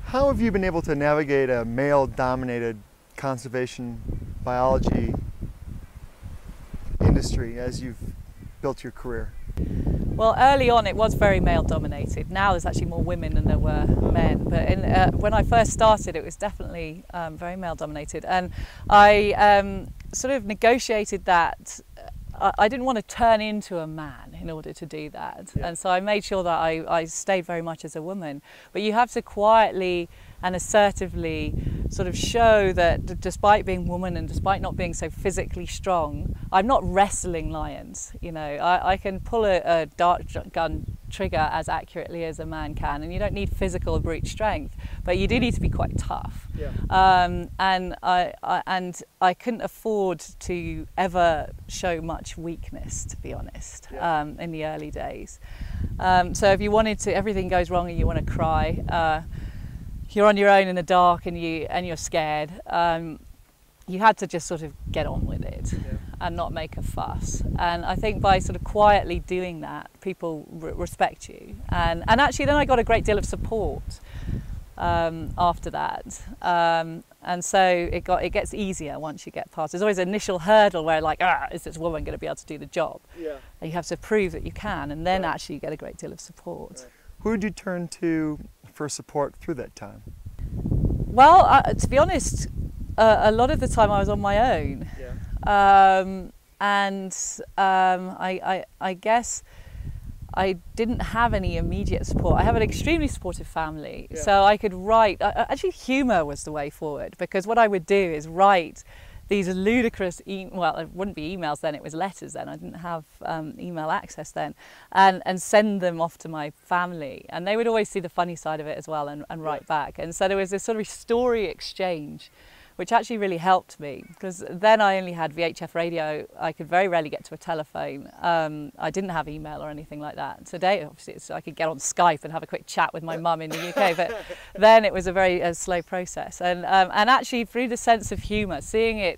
How have you been able to navigate a male-dominated conservation biology industry as you've built your career? Well, early on it was very male dominated. Now there's actually more women than there were men. But when I first started, it was definitely very male dominated. And I sort of negotiated that. I didn't want to turn into a man in order to do that. Yeah. And so I made sure that I stayed very much as a woman. But you have to quietly and assertively sort of show that despite being woman and despite not being so physically strong, I'm not wrestling lions. You know, I can pull a dart gun trigger as accurately as a man can, and you don't need physical brute strength, but you do need to be quite tough. Yeah. And I couldn't afford to ever show much weakness, to be honest. Yeah. In the early days. So if you wanted to, everything goes wrong and you want to cry, you're on your own in the dark and you're scared, you had to just sort of get on with it. Yeah. And not make a fuss. And I think by sort of quietly doing that, people respect you. And actually then I got a great deal of support after that. And so it gets easier once you get past. There's always an initial hurdle where like, is this woman going to be able to do the job? Yeah. And you have to prove that you can, and then actually you get a great deal of support. Right. Who did you turn to for support through that time? Well, to be honest, a lot of the time I was on my own. Yeah. I guess I didn't have any immediate support. I have an extremely supportive family, yeah. So I could write. Actually, humour was the way forward, because what I would do is write these ludicrous, well, it wouldn't be emails then, it was letters then. I didn't have email access then, and send them off to my family, and they would always see the funny side of it as well and write back. And so there was this sort of story exchange, which actually really helped me, because then I only had VHF radio. I could very rarely get to a telephone. I didn't have email or anything like that. Today, obviously, I could get on Skype and have a quick chat with my mum in the UK, but then it was a very slow process. And actually, through the sense of humour, seeing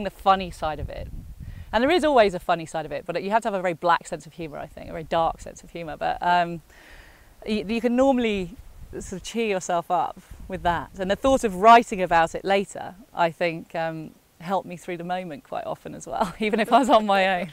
the funny side of it. And there is always a funny side of it, but you have to have a very black sense of humour, I think, a very dark sense of humour. But you can normally sort of cheer yourself up with that, and the thought of writing about it later, I think, helped me through the moment quite often as well, even if I was on my own.